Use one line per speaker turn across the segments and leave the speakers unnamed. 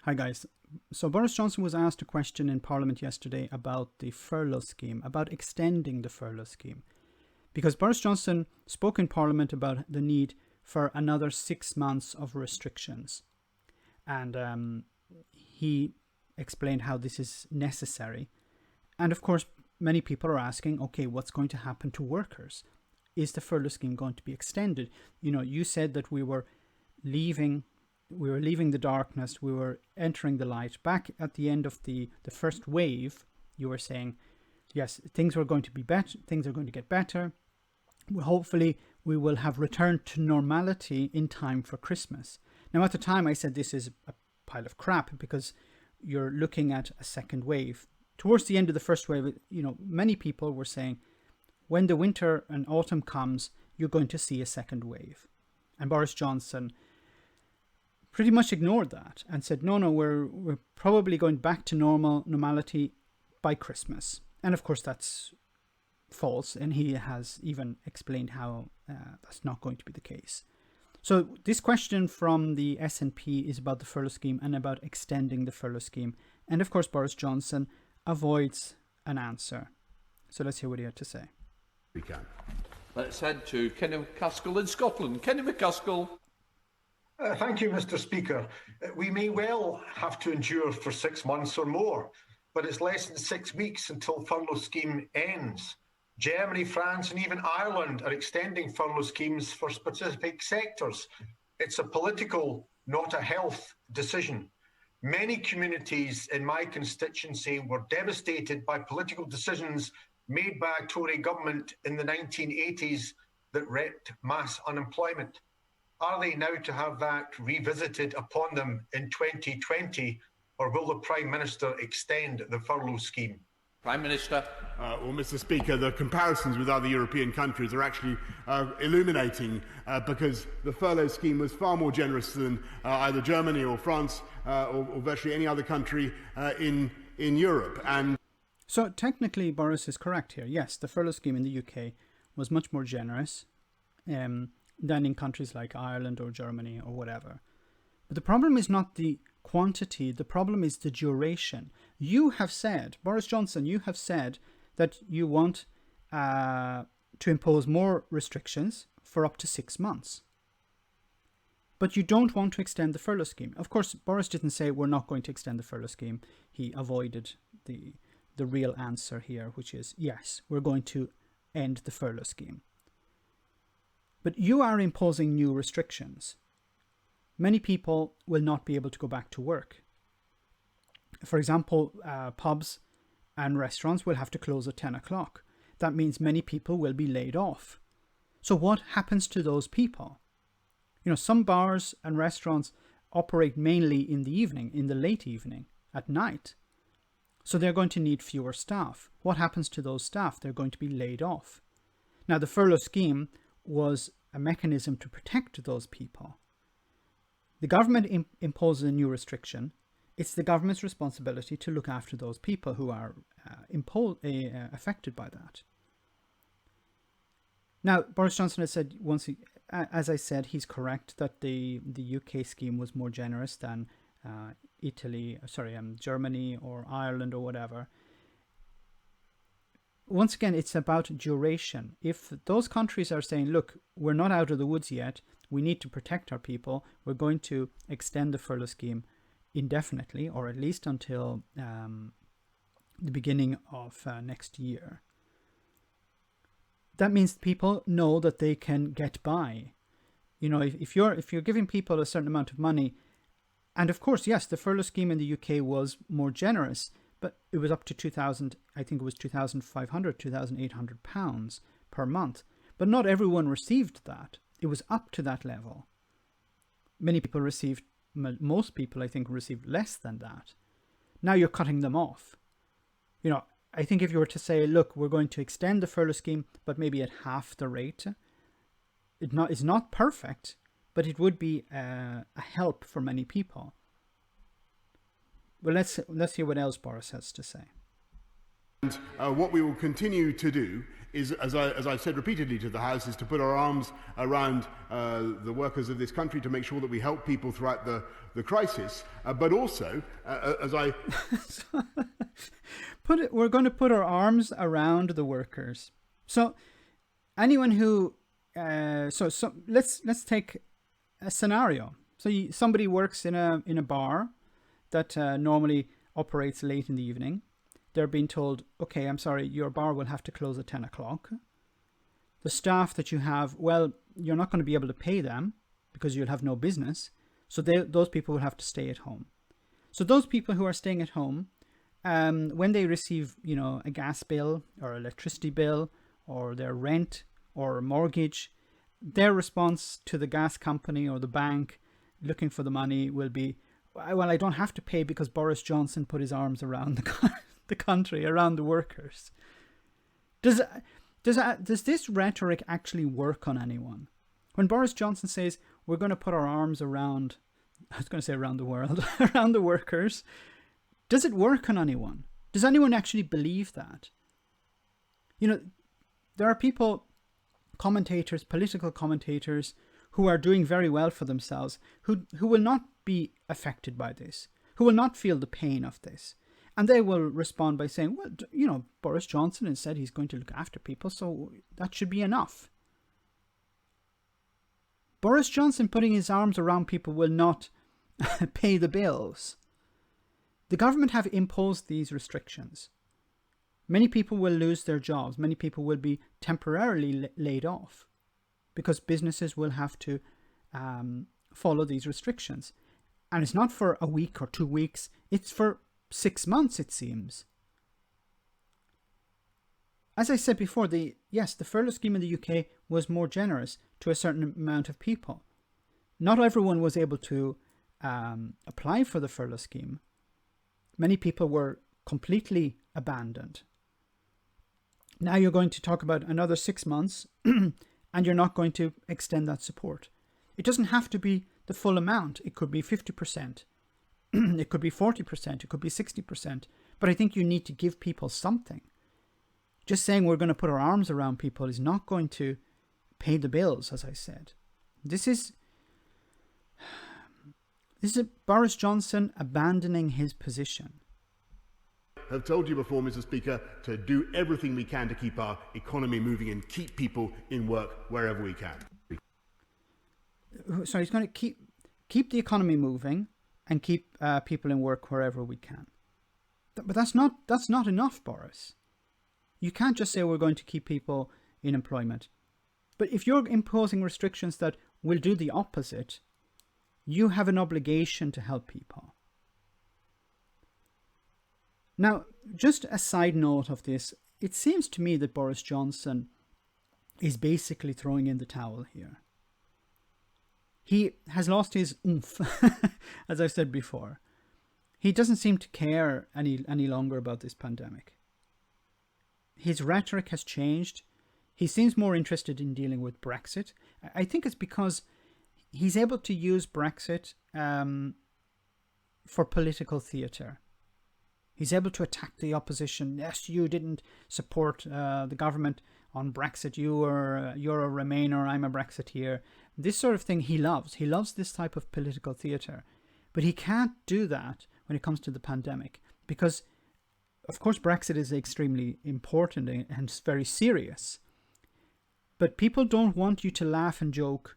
Hi guys. So Boris Johnson was asked a question in Parliament yesterday about the furlough scheme, about extending the furlough scheme. Because Boris Johnson spoke in Parliament about the need for another 6 months of restrictions. And he explained how this is necessary. And of course, many people are asking, okay, what's going to happen to workers? Is the furlough scheme going to be extended? You know, you said that we were leaving the darkness, we were entering the light. Back at the end of the first wave, you were saying, yes, things were going to be better, things are going to get better. Well, hopefully we will have returned to normality in time for Christmas. Now at the time I said this is a pile of crap because you're looking at a second wave. Towards the end of the first wave, you know, many people were saying when the winter and autumn comes, you're going to see a second wave. And Boris Johnson pretty much ignored that and said, no, we're probably going back to normality by Christmas. And of course, that's false. And he has even explained how that's not going to be the case. So this question from the SNP is about the furlough scheme and about extending the furlough scheme. And of course, Boris Johnson avoids an answer. So let's hear what he had to say.
We can.
Let's head to Kenny MacAskill in Scotland. Kenny MacAskill.
Thank you, Mr. Speaker. We may well have to endure for 6 months or more, but it's less than 6 weeks until furlough scheme ends. Germany, France, and even Ireland are extending furlough schemes for specific sectors. It's a political, not a health decision. Many communities in my constituency were devastated by political decisions made by a Tory government in the 1980s that wreaked mass unemployment. Are they now to have that revisited upon them in 2020, or will the Prime Minister extend the furlough scheme?
Prime Minister.
Well, Mr. Speaker, the comparisons with other European countries are actually illuminating because the furlough scheme was far more generous than either Germany or France or virtually any other country in Europe. And
so technically, Boris is correct here. Yes, the furlough scheme in the UK was much more generous than in countries like Ireland or Germany or whatever. But the problem is not the quantity, the problem is the duration. You have said, Boris Johnson, you have said that you want to impose more restrictions for up to 6 months. But you don't want to extend the furlough scheme. Of course, Boris didn't say we're not going to extend the furlough scheme. He avoided the real answer here, which is yes, we're going to end the furlough scheme. But you are imposing new restrictions. Many people will not be able to go back to work. For example, pubs and restaurants will have to close at 10 o'clock. That means many people will be laid off. So what happens to those people? You know, some bars and restaurants operate mainly in the evening, in the late evening, at night. So they're going to need fewer staff. What happens to those staff? They're going to be laid off. Now, the furlough scheme was a mechanism to protect those people. The government imposes a new restriction. It's the government's responsibility to look after those people who are affected by that. Now, Boris Johnson has said, as I said, he's correct that the UK scheme was more generous than Germany or Ireland or whatever. Once again, it's about duration. If those countries are saying, look, we're not out of the woods yet, we need to protect our people, we're going to extend the furlough scheme indefinitely, or at least until the beginning of next year. That means people know that they can get by. You know, if you're giving people a certain amount of money, and of course, yes, the furlough scheme in the UK was more generous, but it was up to 2,000, I think it was 2,500, 2,800 pounds per month. But not everyone received that. It was up to that level. Many people received, most people I think received less than that. Now you're cutting them off. You know, I think if you were to say, look, we're going to extend the furlough scheme, but maybe at half the rate, it's not perfect, but it would be a help for many people. Well, let's hear what else Boris has to say.
And what we will continue to do is, as I've said repeatedly to the House, is to put our arms around the workers of this country to make sure that we help people throughout the crisis, but also, as I...
We're going to put our arms around the workers. So anyone who... So let's take a scenario. So somebody works in a bar that normally operates late in the evening. They're being told, okay, I'm sorry, your bar will have to close at 10 o'clock. The staff that you have, well, you're not going to be able to pay them because you'll have no business. So those people will have to stay at home. So those people who are staying at home, when they receive, a gas bill or electricity bill or their rent or mortgage, their response to the gas company or the bank looking for the money will be, well, I don't have to pay because Boris Johnson put his arms around the country, around the workers. Does this rhetoric actually work on anyone? When Boris Johnson says, we're going to put our arms around, I was going to say around the world, around the workers, does it work on anyone? Does anyone actually believe that? There are people, commentators, political commentators, who are doing very well for themselves, who will not be affected by this, who will not feel the pain of this. And they will respond by saying, well, Boris Johnson has said he's going to look after people, so that should be enough. Boris Johnson putting his arms around people will not pay the bills. The government have imposed these restrictions. Many people will lose their jobs. Many people will be temporarily laid off because businesses will have to follow these restrictions. And it's not for a week or 2 weeks. It's for 6 months, it seems. As I said before, the furlough scheme in the UK was more generous to a certain amount of people. Not everyone was able to apply for the furlough scheme. Many people were completely abandoned. Now you're going to talk about another 6 months and you're not going to extend that support. It doesn't have to be the full amount. It could be 50%. It could be 40%. It could be 60%. But I think you need to give people something. Just saying we're going to put our arms around people is not going to pay the bills, as I said. This is Boris Johnson abandoning his position.
Have told you before, Mr. Speaker, to do everything we can to keep our economy moving and keep people in work wherever we can.
So he's going to keep the economy moving and keep people in work wherever we can. But that's not enough, Boris. You can't just say we're going to keep people in employment. But if you're imposing restrictions that will do the opposite, you have an obligation to help people. Now, just a side note of this, it seems to me that Boris Johnson is basically throwing in the towel here. He has lost his oomph, as I've said before. He doesn't seem to care any longer about this pandemic. His rhetoric has changed. He seems more interested in dealing with Brexit. I think it's because he's able to use Brexit for political theatre. He's able to attack the opposition. Yes, you didn't support the government on Brexit. You're a Remainer, I'm a Brexiteer. This sort of thing he loves. He loves this type of political theatre. But he can't do that when it comes to the pandemic. Because, of course, Brexit is extremely important and very serious. But people don't want you to laugh and joke,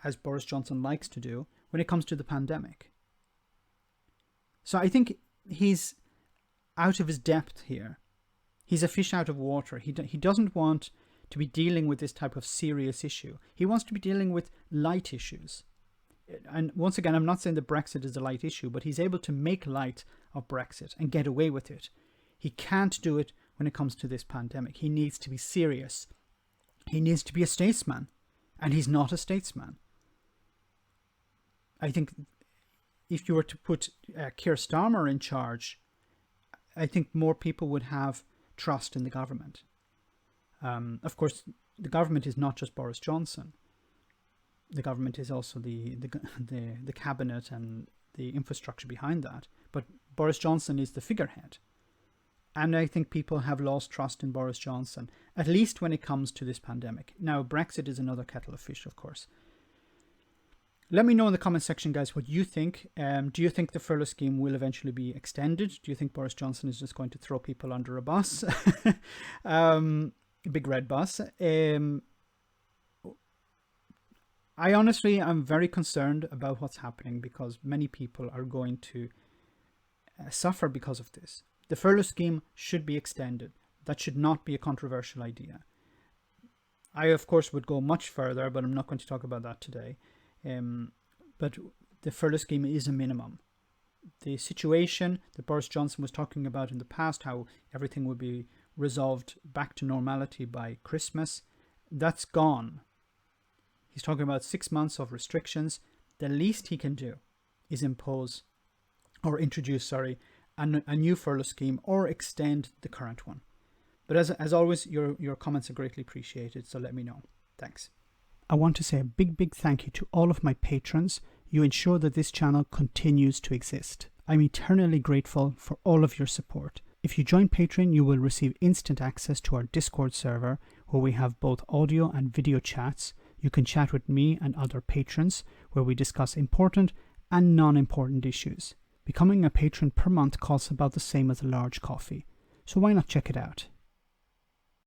as Boris Johnson likes to do, when it comes to the pandemic. So I think he's out of his depth here. He's a fish out of water. He doesn't want to be dealing with this type of serious issue. He wants to be dealing with light issues. And once again, I'm not saying that Brexit is a light issue, but he's able to make light of Brexit and get away with it. He can't do it when it comes to this pandemic. He needs to be serious. He needs to be a statesman, and he's not a statesman. I think if you were to put Keir Starmer in charge, I think more people would have trust in the government. Of course, the government is not just Boris Johnson. The government is also the cabinet and the infrastructure behind that. But Boris Johnson is the figurehead. And I think people have lost trust in Boris Johnson, at least when it comes to this pandemic. Now, Brexit is another kettle of fish, of course. Let me know in the comment section, guys, what you think. Do you think the furlough scheme will eventually be extended? Do you think Boris Johnson is just going to throw people under a bus? Big red bus. I honestly am very concerned about what's happening because many people are going to suffer because of this. The furlough scheme should be extended. That should not be a controversial idea. I, of course, would go much further, but I'm not going to talk about that today. But the furlough scheme is a minimum. The situation that Boris Johnson was talking about in the past, how everything would be resolved back to normality by Christmas, that's gone. He's talking about 6 months of restrictions. The least he can do is introduce a new furlough scheme or extend the current one. But as always, your comments are greatly appreciated, so let me know. Thanks. I want to say a big thank you to all of my patrons. You ensure that this channel continues to exist. I'm eternally grateful for all of your support. If you join Patreon, you will receive instant access to our Discord server, where we have both audio and video chats. You can chat with me and other patrons, where we discuss important and non-important issues. Becoming a patron per month costs about the same as a large coffee, so why not check it out?